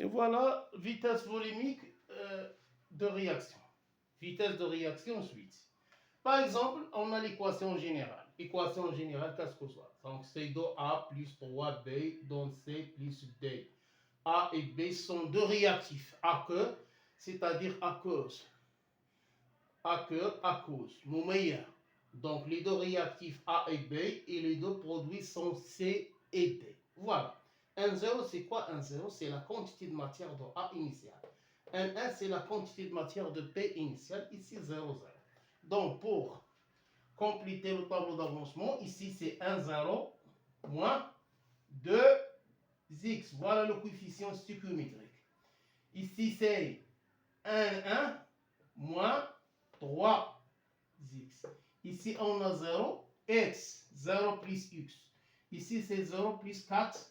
Et voilà, vitesse volumique de réaction. Vitesse de réaction ensuite. Par exemple, on a l'équation générale. Équation générale, qu'est-ce que soit? Donc, c'est de A plus 3B, donc C plus D. A et B sont deux réactifs. A que, c'est-à-dire à cause. A que, à cause. Nos meilleurs. Donc, les deux réactifs A et B et les deux produits sont C et D. Voilà. 1,0, c'est quoi 1,0? C'est la quantité de matière de A initiale. 1,1, c'est la quantité de matière de B initiale. Ici, 0,0. Donc, pour compléter le tableau d'avancement, ici, c'est 1,0 moins 2x. Voilà le coefficient stoichiométrique. Ici, c'est 1,1 moins 3x. Ici, on a 0, x, 0 plus x. Ici, c'est 0 plus 4x.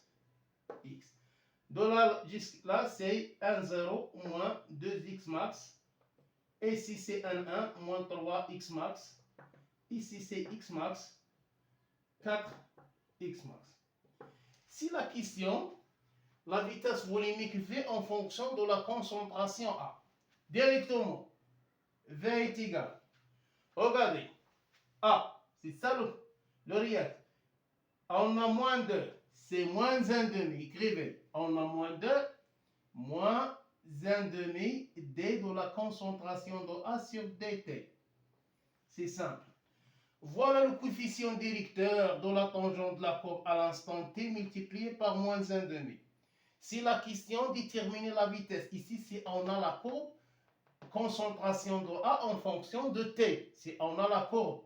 De là jusque-là, c'est 1,0 moins 2x max. Ici, c'est 1,1 moins 3x max. Ici, c'est x max, 4x max. Si la question, la vitesse volumique V en fonction de la concentration A, directement, V est égal. Regardez, A, c'est ça le réactif. On a moins 2, c'est moins 1,5. Écrivez, on a moins 2, moins 1,5 D de la concentration de A sur dt. C'est simple. Voilà le coefficient directeur de la tangente de la courbe à l'instant t multiplié par moins 1,5. Si la question détermine la vitesse, ici, si on a la courbe concentration de A en fonction de t, si on a la courbe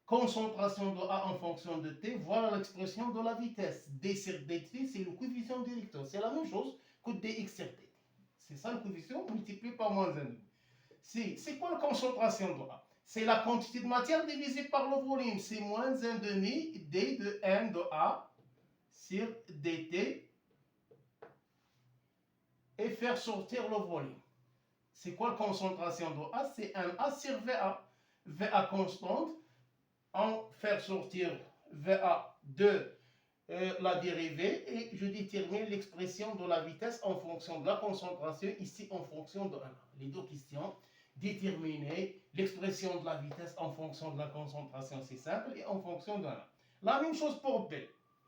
concentration de A en fonction de t, voilà l'expression de la vitesse. D sur dt, c'est le coefficient directeur. C'est la même chose que dx sur dt. C'est ça le coefficient multiplié par moins 1,5. C'est quoi la concentration de A? C'est la quantité de matière divisée par le volume. C'est moins 1,5 d de n de A sur dt et faire sortir le volume. C'est quoi la concentration de A? C'est 1A sur VA. VA constante, en faire sortir VA de la dérivée et je détermine l'expression de la vitesse en fonction de la concentration, ici en fonction de 1A. Les deux questions. Déterminer l'expression de la vitesse en fonction de la concentration, c'est simple, et en fonction de 1A. La même chose pour B.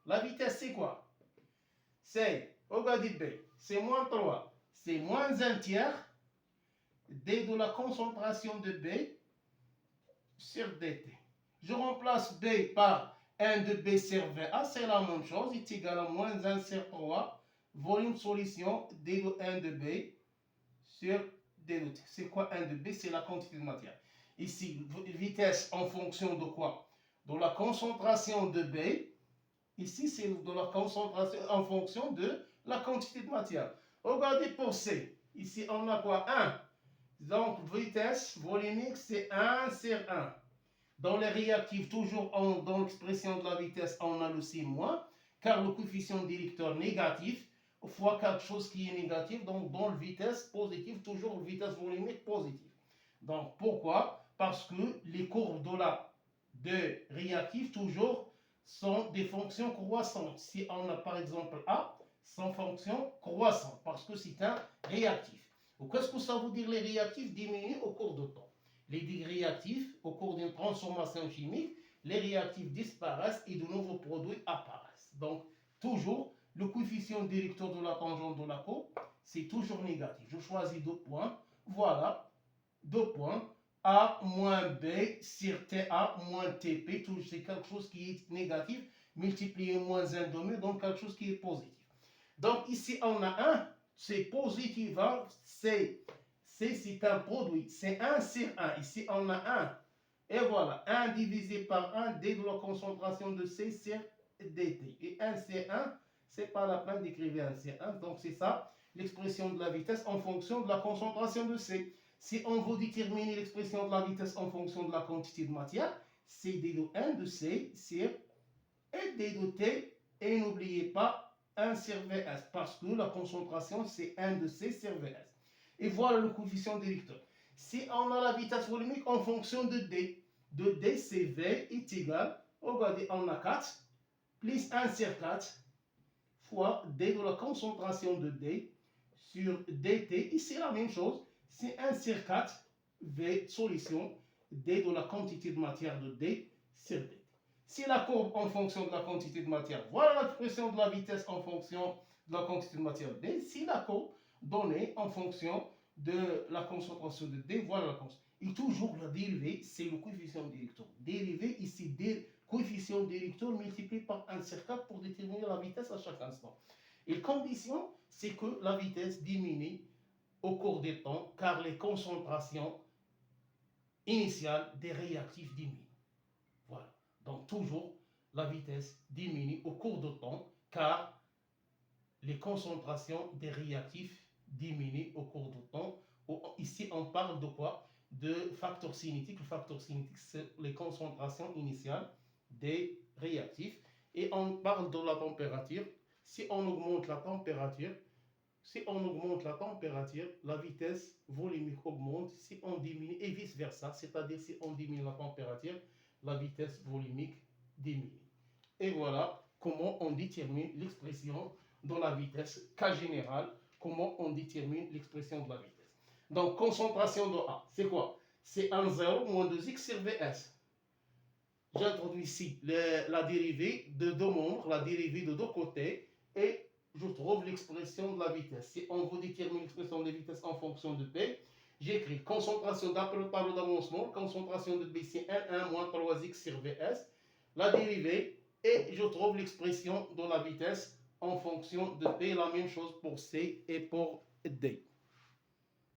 La vitesse, c'est quoi? C'est, regardez B, c'est moins 3, c'est moins 1 tiers d de la concentration de B sur dt. Je remplace B par 1 de B sur VA, c'est la même chose, est égal à moins 1 sur 3, volume solution d de 1 de B sur d de t. C'est quoi 1 de B? C'est la quantité de matière. Ici, vitesse en fonction de quoi? De la concentration de B. Ici, c'est de la concentration en fonction de la quantité de matière. Regardez pour C. Ici, on a quoi? 1. Donc, vitesse volumique, c'est 1 sur 1. Dans les réactifs, toujours dans l'expression de la vitesse, on a le C moins, car le coefficient directeur négatif fois quelque chose qui est négatif, donc dans le vitesse positive, toujours vitesse volumique positive. Donc, pourquoi? Parce que les courbes de réactifs, toujours, sont des fonctions croissantes. Si on a par exemple A, c'est fonction croissante, parce que c'est un réactif. Qu'est-ce que ça veut dire? Les réactifs diminuent au cours du temps. Les réactifs, au cours d'une transformation chimique, les réactifs disparaissent et de nouveaux produits apparaissent. Donc, toujours, le coefficient directeur de la tangente de la courbe, c'est toujours négatif. Je choisis 2 points. Voilà, 2 points. A moins B sur TA moins TP, c'est quelque chose qui est négatif, multiplié moins 1,5, donc quelque chose qui est positif. Donc ici, on a 1, c'est positif, hein? C'est un produit, c'est 1 sur 1. Ici, on a 1. Et voilà, 1 divisé par 1, d de la concentration de C sur dt. Et 1 c'est 1, c'est pas la peine d'écrire 1 c'est 1. Donc c'est ça, l'expression de la vitesse en fonction de la concentration de C. Si on veut déterminer l'expression de la vitesse en fonction de la quantité de matière, c'est d de 1 de C sur et d de T. Et n'oubliez pas 1 sur Vs, parce que la concentration, c'est 1 de C sur Vs. Et voilà le coefficient directeur. Si on a la vitesse volumique en fonction de D c'est V est égal, regardez, on a 4, plus 1 sur 4, fois D de la concentration de D sur dt. Ici, la même chose, c'est 1 sur 4 V solution D de la quantité de matière de D sur dt. Si la courbe en fonction de la quantité de matière, voilà l'expression de la vitesse en fonction de la quantité de matière de D. Si la courbe donnée en fonction de la concentration de D, voilà la concentration. Et toujours la dérivée, c'est le coefficient d'électron. Dérivée, ici, coefficient d'électron multiplié par 1 sur 4 pour déterminer la vitesse à chaque instant. Et la condition, c'est que la vitesse diminue au cours du temps, car les concentrations initiales des réactifs diminuent. Voilà. Donc toujours, la vitesse diminue au cours du temps, car les concentrations des réactifs diminuent au cours du temps. Ici, on parle de quoi? De facteur cinétique. Le facteur cinétique, c'est les concentrations initiales des réactifs. Et on parle de la température. Si on augmente la température, la vitesse volumique augmente. Si on diminue, et vice-versa, c'est-à-dire si on diminue la température, la vitesse volumique diminue. Et voilà comment on détermine l'expression de la vitesse, cas général, comment on détermine l'expression de la vitesse. Donc, concentration de A, c'est quoi? C'est 1, 0 moins 2x sur Vs. J'introduis ici la dérivée de deux membres, la dérivée de deux côtés, et je trouve l'expression de la vitesse. Si on veut déterminer l'expression de vitesse en fonction de P, j'écris concentration d'après le tableau d'avancement, concentration de B, c'est 1 moins 3x sur Vs, la dérivée, et je trouve l'expression de la vitesse en fonction de P, la même chose pour C et pour D.